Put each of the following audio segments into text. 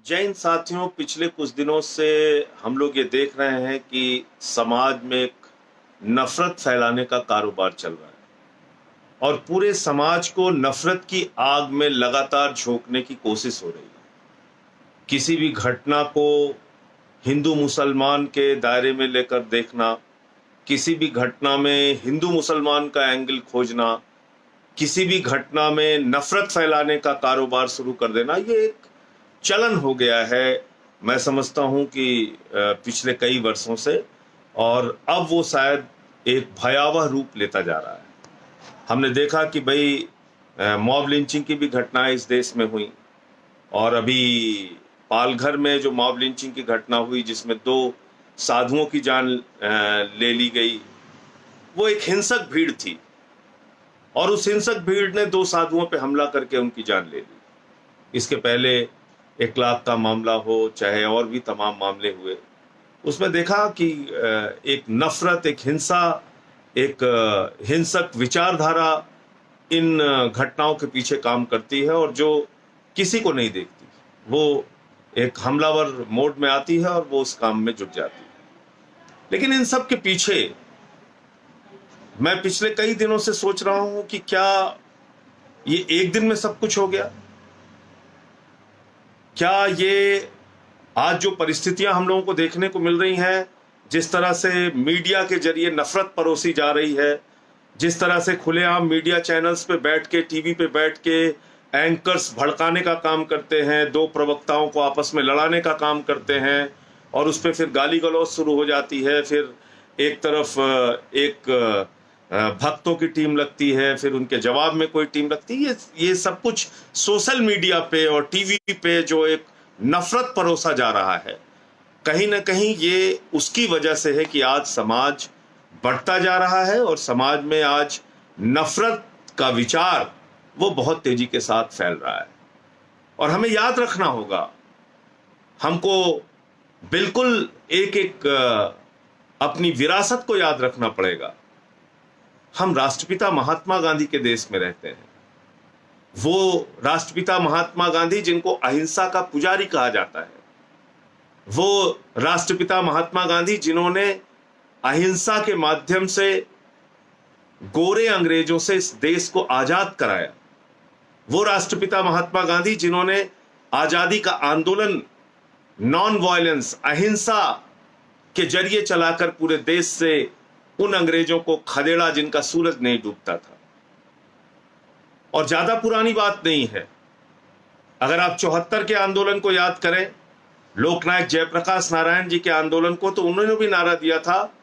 जैन साथियों, पिछले कुछ दिनों से हम लोग ये देख रहे हैं कि समाज में एक नफरत फैलाने का कारोबार चल रहा है और पूरे समाज को नफरत की आग में लगातार झोंकने की कोशिश हो रही है। किसी भी घटना को हिंदू मुसलमान के दायरे में लेकर देखना, किसी भी घटना में हिंदू मुसलमान का एंगल खोजना, किसी भी घटना में नफरत फैलाने का कारोबार शुरू कर देना, ये एक चलन हो गया है। मैं समझता हूं कि पिछले कई वर्षों से, और अब वो शायद एक भयावह रूप लेता जा रहा है। हमने देखा कि भाई मॉब लिंचिंग की भी घटनाएं इस देश में हुई, और अभी पालघर में जो मॉब लिंचिंग की घटना हुई जिसमें 2 साधुओं की जान ले ली गई, वो एक हिंसक भीड़ थी और उस हिंसक भीड़ ने 2 साधुओं पे हमला करके उनकी जान ले ली। इसके पहले 1 लाख का मामला हो, चाहे और भी तमाम मामले हुए, उसमें देखा कि एक नफरत, एक हिंसा, एक हिंसक विचारधारा इन घटनाओं के पीछे काम करती है और जो किसी को नहीं देखती, वो एक हमलावर मोड में आती है और वो उस काम में जुट जाती है। लेकिन इन सब के पीछे मैं पिछले कई दिनों से सोच रहा हूं कि क्या ये एक दिन में सब कुछ हो गया? क्या ये आज जो परिस्थितियां हम लोगों को देखने को मिल रही हैं, जिस तरह से मीडिया के जरिए नफरत परोसी जा रही है, जिस तरह से खुलेआम मीडिया चैनल्स पे बैठ के, टीवी पे बैठ के एंकर्स भड़काने का काम करते हैं, 2 प्रवक्ताओं को आपस में लड़ाने का काम करते हैं और उस पर फिर गाली गलौज शुरू हो जाती है, फिर एक तरफ एक भक्तों की टीम लगती है, फिर उनके जवाब में कोई टीम लगती है। ये सब कुछ सोशल मीडिया पे और टीवी पे जो एक नफरत परोसा जा रहा है, कहीं ना कहीं ये उसकी वजह से है कि आज समाज बढ़ता जा रहा है और समाज में आज नफरत का विचार वो बहुत तेजी के साथ फैल रहा है। और हमें याद रखना होगा, हमको बिल्कुल एक एक अपनी विरासत को याद रखना पड़ेगा। हम राष्ट्रपिता महात्मा गांधी के देश में रहते हैं। वो राष्ट्रपिता महात्मा गांधी जिनको अहिंसा का पुजारी कहा जाता है, वो राष्ट्रपिता महात्मा गांधी जिन्होंने अहिंसा के माध्यम से गोरे अंग्रेजों से इस देश को आजाद कराया, वो राष्ट्रपिता महात्मा गांधी जिन्होंने आजादी का आंदोलन नॉन वायलेंस, अहिंसा के जरिए चलाकर पूरे देश से उन अंग्रेजों को खदेड़ा जिनका सूरज नहीं डूबता था। और ज्यादा पुरानी बात नहीं है, अगर आप 74 के आंदोलन को याद करें, लोकनायक जयप्रकाश नारायण जी के आंदोलन को, तो उन्होंने भी नारा दिया था,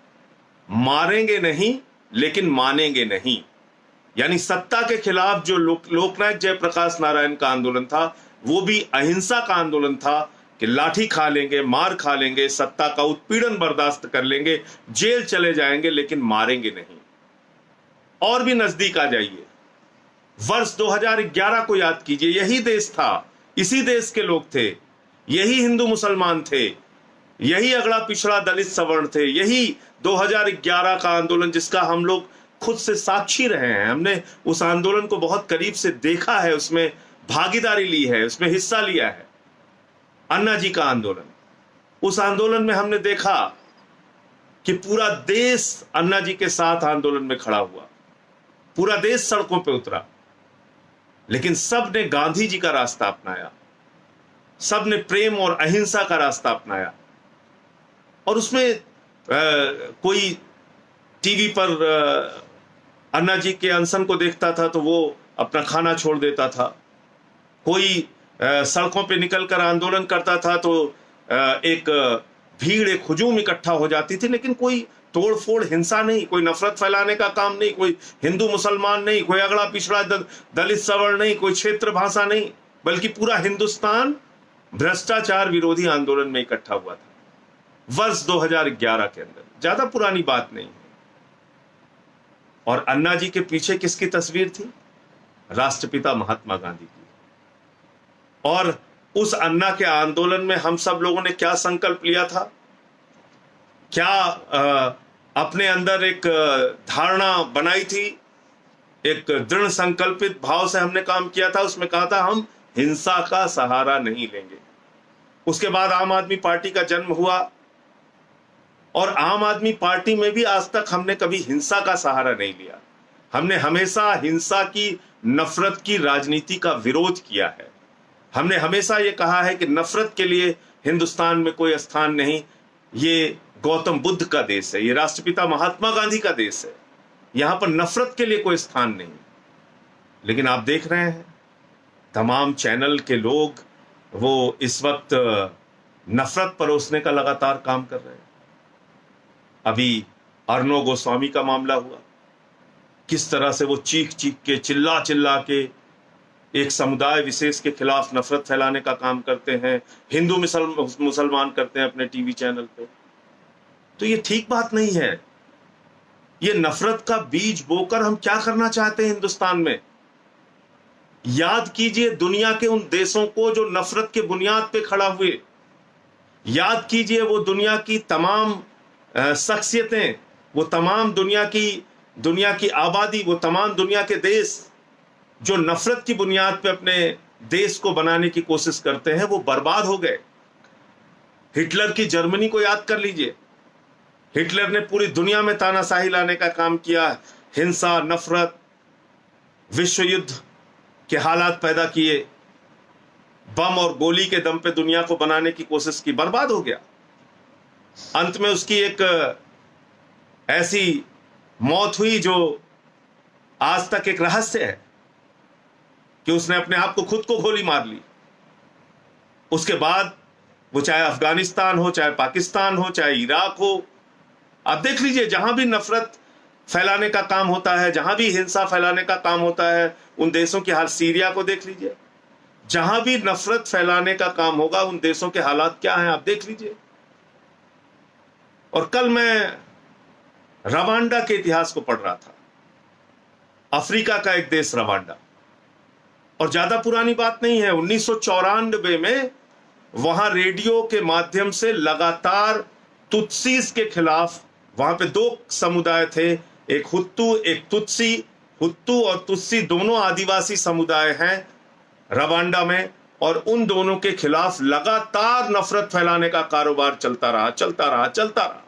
मारेंगे नहीं लेकिन मानेंगे नहीं। यानी सत्ता के खिलाफ जो लोकनायक जयप्रकाश नारायण का आंदोलन था, वो भी अहिंसा का आंदोलन था कि लाठी खा लेंगे, मार खा लेंगे, सत्ता का उत्पीड़न बर्दाश्त कर लेंगे, जेल चले जाएंगे, लेकिन मारेंगे नहीं। और भी नजदीक आ जाइए, वर्ष 2011 को याद कीजिए, यही देश था, इसी देश के लोग थे, यही हिंदू मुसलमान थे, यही अगड़ा पिछड़ा दलित सवर्ण थे, यही 2011 का आंदोलन जिसका हम लोग खुद से साक्षी रहे हैं। हमने उस आंदोलन को बहुत करीब से देखा है, उसमें भागीदारी ली है, उसमें हिस्सा लिया है। अन्ना जी का आंदोलन, उस आंदोलन में हमने देखा कि पूरा देश अन्ना जी के साथ आंदोलन में खड़ा हुआ, पूरा देश सड़कों पे उतरा, लेकिन सब ने गांधी जी का रास्ता अपनाया, सब ने प्रेम और अहिंसा का रास्ता अपनाया। और उसमें कोई टीवी पर अन्ना जी के अनशन को देखता था तो वो अपना खाना छोड़ देता था, कोई सड़कों पे निकलकर आंदोलन करता था तो एक भीड़, एक हुजूम इकट्ठा हो जाती थी, लेकिन कोई तोड़फोड़, हिंसा नहीं, कोई नफरत फैलाने का काम नहीं, कोई हिंदू मुसलमान नहीं, कोई अगड़ा पिछड़ा दलित सवर्ण नहीं, कोई क्षेत्र भाषा नहीं, बल्कि पूरा हिंदुस्तान भ्रष्टाचार विरोधी आंदोलन में इकट्ठा हुआ था वर्ष 2011 के अंदर। ज्यादा पुरानी बात नहीं है। और अन्ना जी के पीछे किसकी तस्वीर थी? राष्ट्रपिता महात्मा गांधी की। और उस अन्ना के आंदोलन में हम सब लोगों ने क्या संकल्प लिया था? क्या अपने अंदर एक धारणा बनाई थी, एक दृढ़ संकल्पित भाव से हमने काम किया था। उसमें कहा था, हम हिंसा का सहारा नहीं लेंगे, उसके बाद आम आदमी पार्टी का जन्म हुआ, और आम आदमी पार्टी में भी आज तक हमने कभी हिंसा का सहारा नहीं लिया। हमने हमेशा हिंसा की, नफरत की राजनीति का विरोध किया है। हमने हमेशा ये कहा है कि नफरत के लिए हिंदुस्तान में कोई स्थान नहीं। ये गौतम बुद्ध का देश है, ये राष्ट्रपिता महात्मा गांधी का देश है, यहां पर नफरत के लिए कोई स्थान नहीं। लेकिन आप देख रहे हैं तमाम चैनल के लोग वो इस वक्त नफरत परोसने का लगातार काम कर रहे हैं। अभी अर्णव गोस्वामी का मामला हुआ, किस तरह से वो चीख चीख के, चिल्ला चिल्ला के एक समुदाय विशेष के खिलाफ नफरत फैलाने का काम करते हैं, हिंदू मुसलमान करते हैं अपने टीवी चैनल पे। तो ये ठीक बात नहीं है। ये नफरत का बीज बोकर हम क्या करना चाहते हैं हिंदुस्तान में? याद कीजिए दुनिया के उन देशों को जो नफरत के बुनियाद पे खड़ा हुए। याद कीजिए वो दुनिया की तमाम शख्सियतें, वो तमाम दुनिया की आबादी, वो तमाम दुनिया के देश जो नफरत की बुनियाद पे अपने देश को बनाने की कोशिश करते हैं, वो बर्बाद हो गए। हिटलर की जर्मनी को याद कर लीजिए। हिटलर ने पूरी दुनिया में तानाशाही लाने का काम किया, हिंसा, नफरत, विश्व युद्ध के हालात पैदा किए, बम और गोली के दम पे दुनिया को बनाने की कोशिश की, बर्बाद हो गया। अंत में उसकी एक ऐसी मौत हुई जो आज तक एक रहस्य है कि उसने अपने आप को, खुद को गोली मार ली। उसके बाद वो चाहे अफगानिस्तान हो, चाहे पाकिस्तान हो, चाहे इराक हो, आप देख लीजिए जहां भी नफरत फैलाने का काम होता है, जहां भी हिंसा फैलाने का काम होता है, उन देशों की हाल, सीरिया को देख लीजिए, जहां भी नफरत फैलाने का काम होगा उन देशों के हालात क्या हैं आप देख लीजिए। और कल मैं रवांडा के इतिहास को पढ़ रहा था, अफ्रीका का एक देश रवांडा, और ज्यादा पुरानी बात नहीं है, 1994 में वहां रेडियो के माध्यम से लगातार तुत्सीस के खिलाफ, वहां पे दो समुदाय थे, एक हुत्तू एक तुत्सी, हुत्तू और तुत्सी दोनों आदिवासी समुदाय हैं रवांडा में, और उन दोनों के खिलाफ लगातार नफरत फैलाने का कारोबार चलता रहा।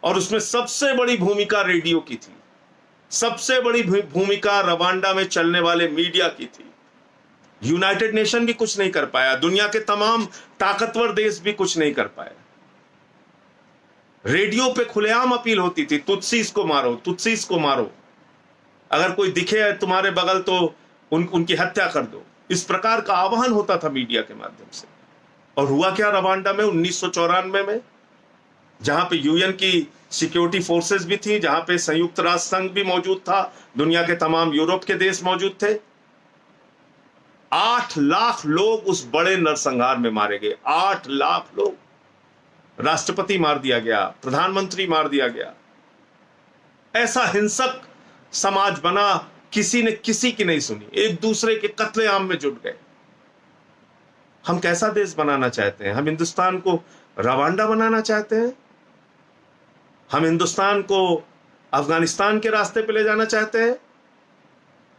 और उसमें सबसे बड़ी भूमिका रेडियो की थी, सबसे बड़ी भूमिका रवांडा में चलने वाले मीडिया की थी। यूनाइटेड नेशन भी कुछ नहीं कर पाया, दुनिया के तमाम ताकतवर देश भी कुछ नहीं कर पाए। रेडियो पे खुलेआम अपील होती थी, तुत्सीस को मारो, तुत्सीस को मारो, अगर कोई दिखे तुम्हारे बगल तो उनकी हत्या कर दो। इस प्रकार का आह्वान होता था मीडिया के माध्यम से। और हुआ क्या रवांडा में 1994 में, जहां पे यूएन की सिक्योरिटी फोर्सेस भी थी, जहां पे संयुक्त राष्ट्र संघ भी मौजूद था, दुनिया के तमाम यूरोप के देश मौजूद थे। 8 लाख लोग उस बड़े नरसंहार में मारे गए। 8 लाख लोग, राष्ट्रपति मार दिया गया, प्रधानमंत्री मार दिया गया। ऐसा हिंसक समाज बना, किसी ने किसी की नहीं सुनी, एक दूसरे के कत्लेआम में जुट गए। हम कैसा देश बनाना चाहते हैं? हम हिंदुस्तान को रवांडा बनाना चाहते हैं? हम हिंदुस्तान को अफगानिस्तान के रास्ते पे ले जाना चाहते हैं?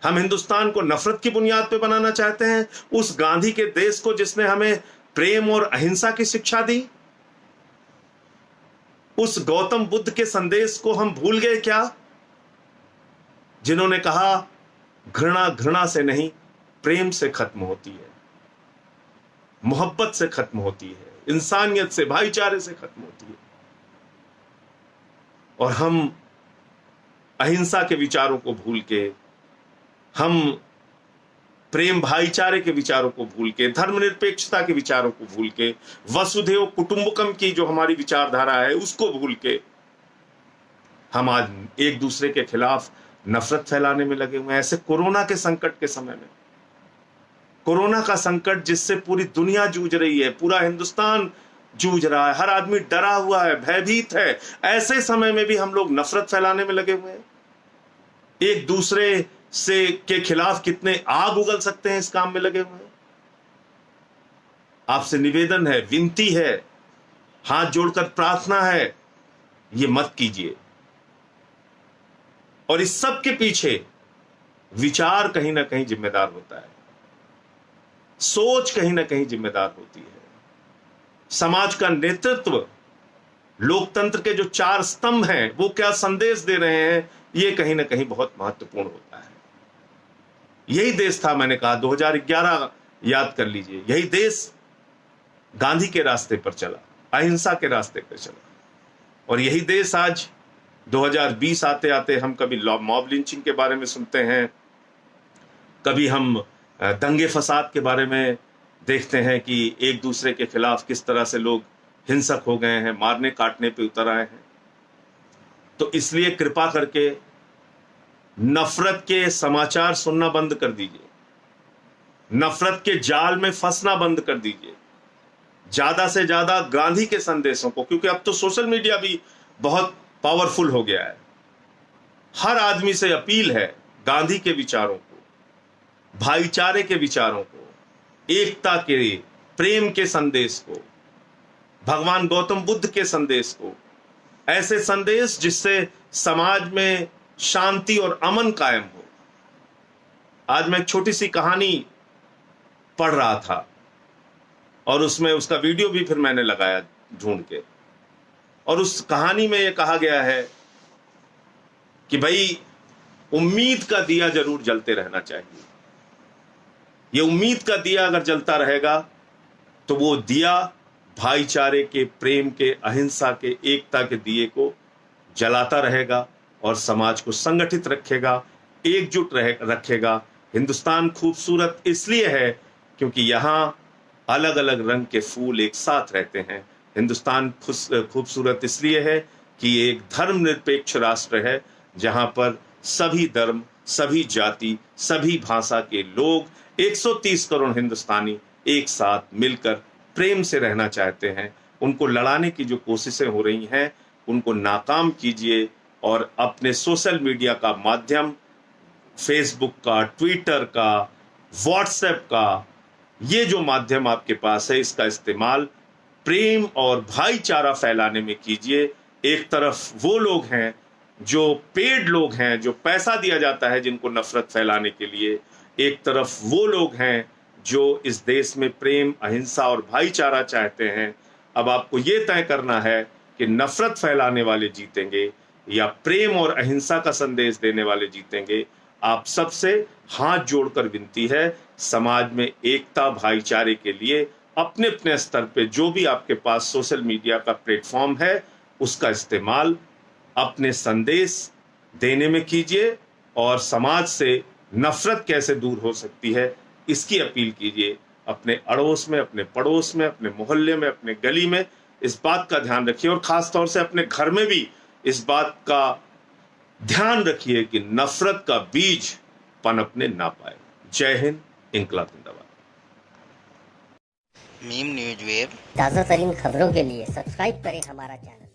हम हिंदुस्तान को नफरत की बुनियाद पे बनाना चाहते हैं? उस गांधी के देश को जिसने हमें प्रेम और अहिंसा की शिक्षा दी, उस गौतम बुद्ध के संदेश को हम भूल गए क्या, जिन्होंने कहा घृणा घृणा से नहीं प्रेम से खत्म होती है, मोहब्बत से खत्म होती है, इंसानियत से, भाईचारे से खत्म होती है। और हम अहिंसा के विचारों को भूल के, हम प्रेम भाईचारे के विचारों को भूल के, धर्मनिरपेक्षता के विचारों को भूल के, वसुधैव कुटुंबकम की जो हमारी विचारधारा है उसको भूल के हम आज एक दूसरे के खिलाफ नफरत फैलाने में लगे हुए हैं। ऐसे कोरोना के संकट के समय में, कोरोना का संकट जिससे पूरी दुनिया जूझ रही है, पूरा हिंदुस्तान जूझ रहा है, हर आदमी डरा हुआ है, भयभीत है, ऐसे समय में भी हम लोग नफरत फैलाने में लगे हुए हैं। एक दूसरे से के खिलाफ कितने आग उगल सकते हैं इस काम में लगे हुए हैं। आपसे निवेदन है, विनती है, हाथ जोड़कर प्रार्थना है, ये मत कीजिए। और इस सब के पीछे विचार कहीं ना कहीं जिम्मेदार होता है, सोच कहीं ना कहीं जिम्मेदार होती है। समाज का नेतृत्व, लोकतंत्र के जो 4 स्तंभ हैं वो क्या संदेश दे रहे हैं, ये कहीं ना कहीं बहुत महत्वपूर्ण होता है। यही देश था, मैंने कहा 2011 याद कर लीजिए, यही देश गांधी के रास्ते पर चला, अहिंसा के रास्ते पर चला, और यही देश आज 2020 आते आते हम कभी मॉब लिंचिंग के बारे में सुनते हैं, कभी हम दंगे फसाद के बारे में देखते हैं कि एक दूसरे के खिलाफ किस तरह से लोग हिंसक हो गए हैं, मारने काटने पे उतर आए हैं। तो इसलिए कृपा करके नफरत के समाचार सुनना बंद कर दीजिए, नफरत के जाल में फंसना बंद कर दीजिए, ज्यादा से ज्यादा गांधी के संदेशों को, क्योंकि अब तो सोशल मीडिया भी बहुत पावरफुल हो गया है। हर आदमी से अपील है गांधी के विचारों को, भाईचारे के विचारों को, एकता के, प्रेम के संदेश को, भगवान गौतम बुद्ध के संदेश को, ऐसे संदेश जिससे समाज में शांति और अमन कायम हो। आज मैं एक छोटी सी कहानी पढ़ रहा था और उसमें उसका वीडियो भी फिर मैंने लगाया ढूंढ के, और उस कहानी में यह कहा गया है कि भाई उम्मीद का दिया जरूर जलते रहना चाहिए। ये उम्मीद का दिया अगर जलता रहेगा तो वो दिया भाईचारे के, प्रेम के, अहिंसा के, एकता के दिए को जलाता रहेगा और समाज को संगठित रखेगा, एकजुट रखेगा। हिंदुस्तान खूबसूरत इसलिए है क्योंकि यहाँ अलग अलग रंग के फूल एक साथ रहते हैं। हिंदुस्तान खूबसूरत इसलिए है कि ये एक धर्मनिरपेक्ष राष्ट्र है जहां पर सभी धर्म, सभी जाति, सभी भाषा के लोग, 130 करोड़ हिंदुस्तानी एक साथ मिलकर प्रेम से रहना चाहते हैं। उनको लड़ाने की जो कोशिशें हो रही हैं उनको नाकाम कीजिए और अपने सोशल मीडिया का माध्यम, फेसबुक का, ट्विटर का, व्हाट्सएप का, ये जो माध्यम आपके पास है इसका इस्तेमाल प्रेम और भाईचारा फैलाने में कीजिए। एक तरफ वो लोग हैं जो पेड लोग हैं, जो पैसा दिया जाता है जिनको नफरत फैलाने के लिए, एक तरफ वो लोग हैं जो इस देश में प्रेम, अहिंसा और भाईचारा चाहते हैं। अब आपको ये तय करना है कि नफरत फैलाने वाले जीतेंगे या प्रेम और अहिंसा का संदेश देने वाले जीतेंगे। आप सबसे हाथ जोड़कर विनती है, समाज में एकता, भाईचारे के लिए अपने अपने स्तर पे जो भी आपके पास सोशल मीडिया का प्लेटफॉर्म है उसका इस्तेमाल अपने संदेश देने में कीजिए और समाज से नफरत कैसे दूर हो सकती है इसकी अपील कीजिए। अपने अड़ोस में, अपने पड़ोस में, अपने मोहल्ले में, अपने गली में इस बात का ध्यान रखिए और खास तौर से अपने घर में भी इस बात का ध्यान रखिए कि नफरत का बीज पनपने ना पाए। जय हिंद, इंकलाब जिंदाबाद। मीम न्यूज वेब ताज़ा तरीन खबरों के लिए सब्सक्राइब करें हमारा चैनल।